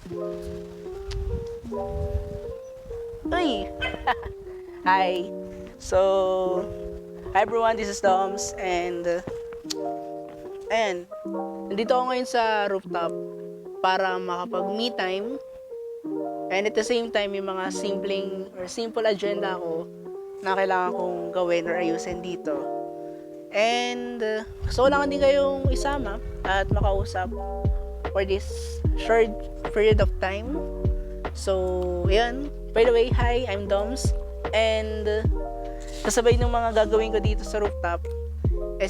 Uy! Hi! So, hi everyone, this is Doms and nandito ako ngayon sa rooftop para makapag-me time and at the same time yung mga simple agenda ko na kailangan kong gawin or ayusin dito. And gusto ko lang din kayong isama at makausap for this short period of time. So, yan. By the way, hi, I'm Doms. And kasabay ng mga gagawin ko dito sa rooftop,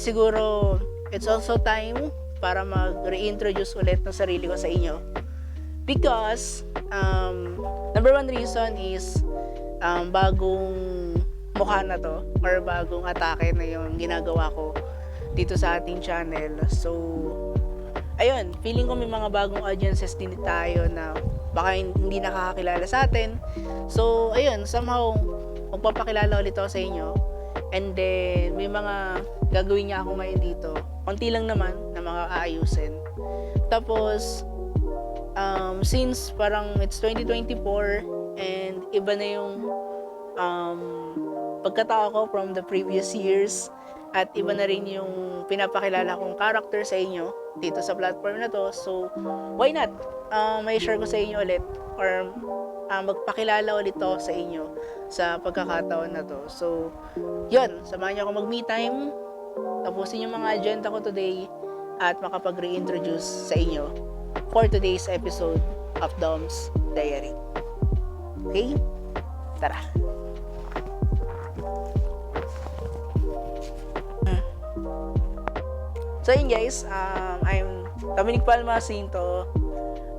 siguro it's also time para mag-reintroduce ulit ng sarili ko sa inyo. Because, number one reason is bagong mukha na to or bagong atake na yung ginagawa ko dito sa ating channel. So, ayun, feeling ko may mga bagong audiences din tayo na baka hindi nakakakilala sa atin. So, ayun, somehow, magpapakilala ulit ako sa inyo. And then, may mga gagawin niya ako ngayon dito. Konti lang naman na mga aayusin. Tapos, since parang it's 2024 and iba na yung pagkatao ko from the previous years at iba na rin yung pinapakilala kong character sa inyo dito sa platform na to. So, why not? May share ko sa inyo ulit or magpakilala ulit to sa inyo sa pagkakataon na to. So, yun. Samahan niyo ako mag-me time. Tapusin yung mga agenda ko today at makapag-reintroduce sa inyo for today's episode of Dom's Diary. Okay? Tara! So yun guys, I'm Dominic Palma Cinto,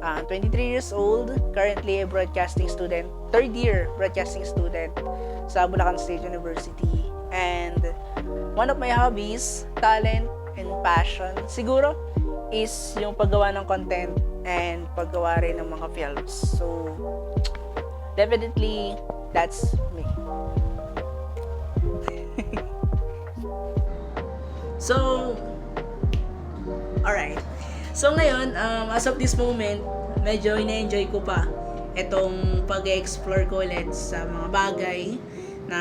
23 years old, currently a broadcasting student, third year broadcasting student sa Bulacan State University. And one of my hobbies, talent, and passion, siguro, is yung paggawa ng content and paggawa rin ng mga films. So, definitely, that's me. So, alright. So ngayon, as of this moment, medyo ina-enjoy ko pa itong pag-explore ko ulit sa mga bagay na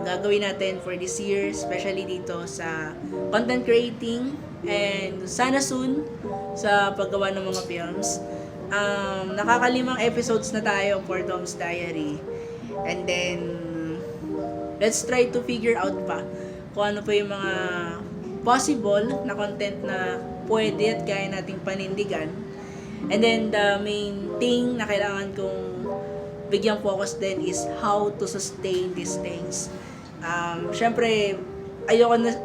gagawin natin for this year, especially dito sa content creating and sana soon sa paggawa ng mga films. Nakakalimang episodes na tayo for Dom's Diary. And then, let's try to figure out pa kung ano pa yung mga possible na content na pwede at kaya nating panindigan. And then, the main thing na kailangan kong bigyang focus din is how to sustain these things. Syempre, ayoko na,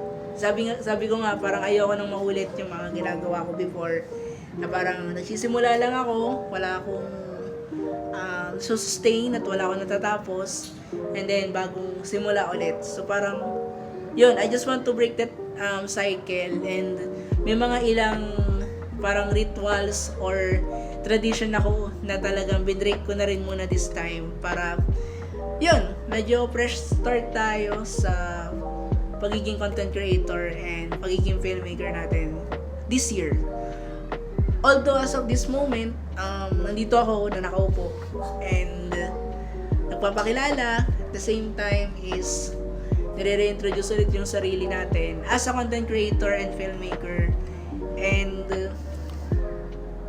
sabi ko nga, parang ayoko nang maulit yung mga ginagawa ko before, na parang nagsisimula lang ako, wala akong sustain at wala akong natatapos, and then bagong simula ulit. So parang, yun, I just want to break that cycle, and may mga ilang parang rituals or tradition ako na talagang binrake ko na rin muna this time para yun, medyo fresh start tayo sa pagiging content creator and pagiging filmmaker natin this year. Although as of this moment, nandito ako na nakaupo and nagpapakilala, at the same time is nire-reintroduce ulit yung sarili natin as a content creator and filmmaker. And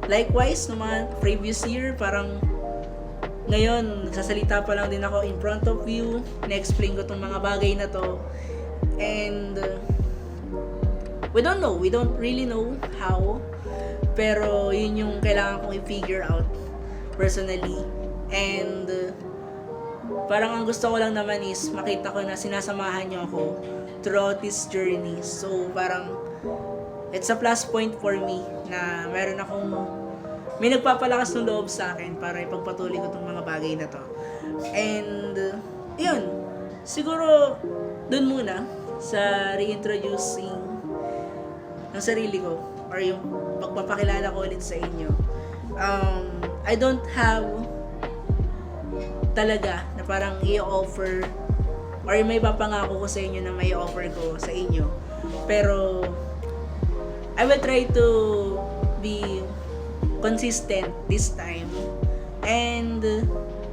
likewise, no mga previous year, parang ngayon, nagsasalita pa lang din ako in front of you, na-explain ko tong mga bagay na to. And we don't really know how, pero yun yung kailangan kong i-figure out personally. And parang ang gusto ko lang naman is makita ko na sinasamahan niyo ako throughout this journey. So parang it's a plus point for me na may nagpapalakas ng loob sa akin para ipagpatuloy ko itong mga bagay na to. And yun, siguro dun muna sa reintroducing ng sarili ko or yung pagpapakilala ko ulit sa inyo. I don't have talaga na parang i-offer or may papangako ko sa inyo na may offer ko sa inyo. Pero I will try to be consistent this time. And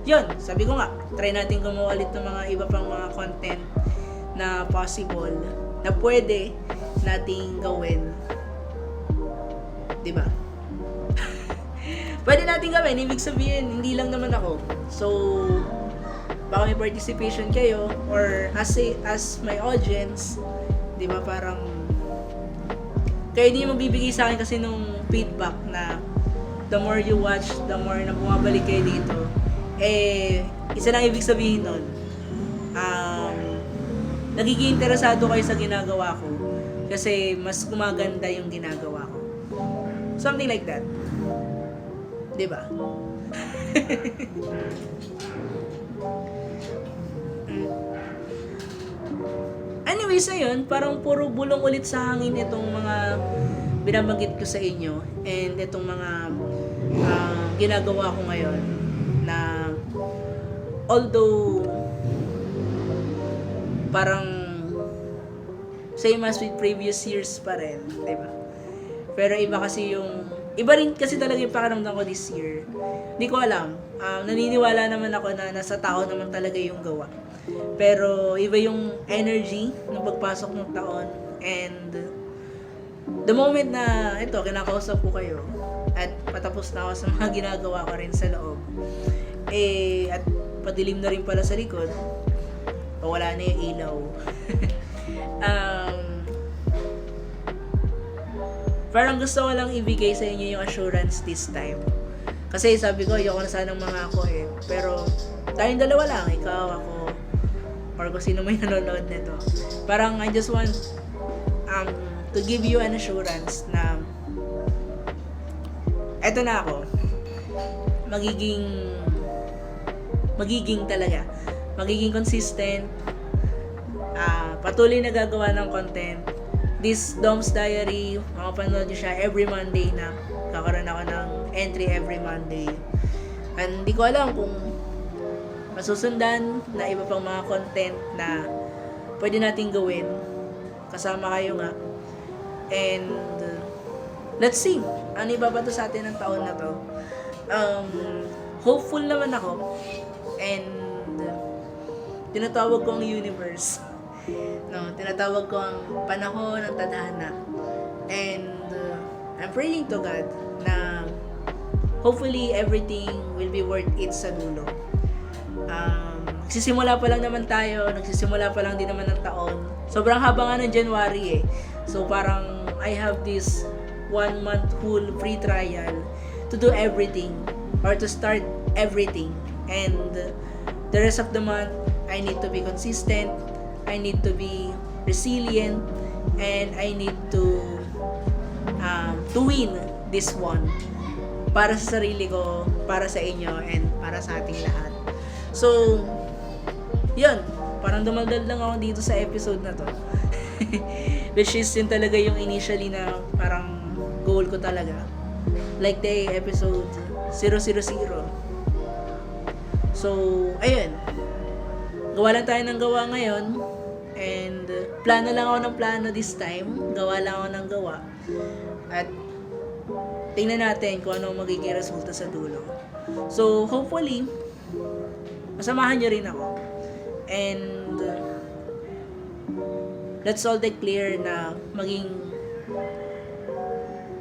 yun, sabi ko nga, try natin gumawa ulit ng mga iba pang mga content na possible, na pwede nating gawin. Diba? Pwede natin gawin, ibig sabihin, hindi lang naman ako. So, baka may participation kayo, or as my audience, di ba, parang kayo din yung magbibigay sa akin kasi nung feedback na the more you watch, the more na bumabalik kayo dito, isa lang ibig sabihin nun, nagiging interesado kayo sa ginagawa ko kasi mas gumaganda yung ginagawa ko. Something like that. Diba? Anyways, ayun, parang puro bulong ulit sa hangin itong mga binabanggit ko sa inyo, and itong mga ginagawa ko ngayon, na although parang same as with previous years pa rin, diba? Pero iba kasi iba rin kasi talaga yung pakiramdam ko this year. Hindi ko alam. Naniniwala naman ako na nasa tao naman talaga yung gawa. Pero iba yung energy ng pagpasok ng taon, and the moment na ito, kinakausap ko kayo at patapos na ako sa mga ginagawa ko rin sa loob, at padilim na rin pala sa likod, wala na yung ilaw. Parang gusto ko lang ibigay sa inyo yung assurance this time. Kasi sabi ko, ayoko na sanang mga ako pero tayong dalawa lang, ikaw, ako, or kung sino may nanonood nito. Parang I just want to give you an assurance na eto na ako. Magiging talaga. Magiging consistent. Patuloy na gagawa ng content. This Dom's Diary, makapanood nyo siya every Monday na. Kakaroon ako ng entry every Monday. And hindi ko alam kung masusundan na iba pang mga content na pwede nating gawin. Kasama kayo nga. And let's see. Ano ibabato sa atin ng taon na to. Hopeful naman ako. And tinatawag ko ang universe. No, tinatawag ko ang panahon ng tadhana. And I'm praying to God na hopefully everything will be worth it sa dulo. Nagsisimula pa lang naman tayo, nagsisimula pa lang din naman ng taon. Sobrang haba nga ng January So parang I have this 1 month full free trial to do everything or to start everything. And the rest of the month, I need to be consistent, I need to be resilient, and I need to win this one para sa sarili ko, para sa inyo, and para sa ating lahat. So, yun, parang dumaldal lang ako dito sa episode na to. Which is yun talaga yung initially na parang goal ko talaga. Like the episode 000. So, ayun. Gawa lang tayo ng gawa ngayon. And plano lang ako ng plano this time. Gawa lang ako ng gawa. At tingnan natin kung ano magiging resulta sa dulo. So, hopefully, masamahan nyo rin ako. And let's all declare na maging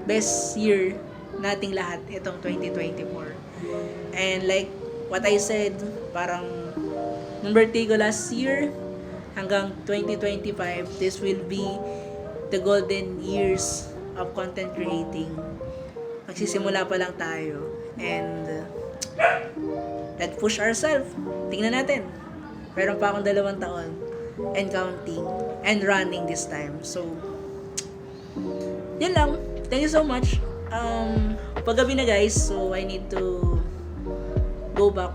best year nating lahat itong 2024. And like what I said, parang nung birthday ko last year hanggang 2025, this will be the golden years of content creating. Magsisimula pa lang tayo. And let's push ourselves. Tingnan natin. Meron pa akong 2 taon and counting and running this time. So, yun lang. Thank you so much. Paggabi na guys, so I need to go back,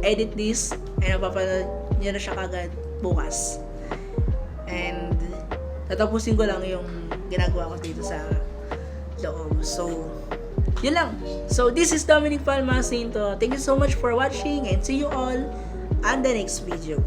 edit this, and mapapanood nyo na siya kagad bukas. And tatapusin ko lang yung ginagawa ko dito sa loob. So, yun lang. So, this is Dominic Palma saying to thank you so much for watching and see you all on the next video.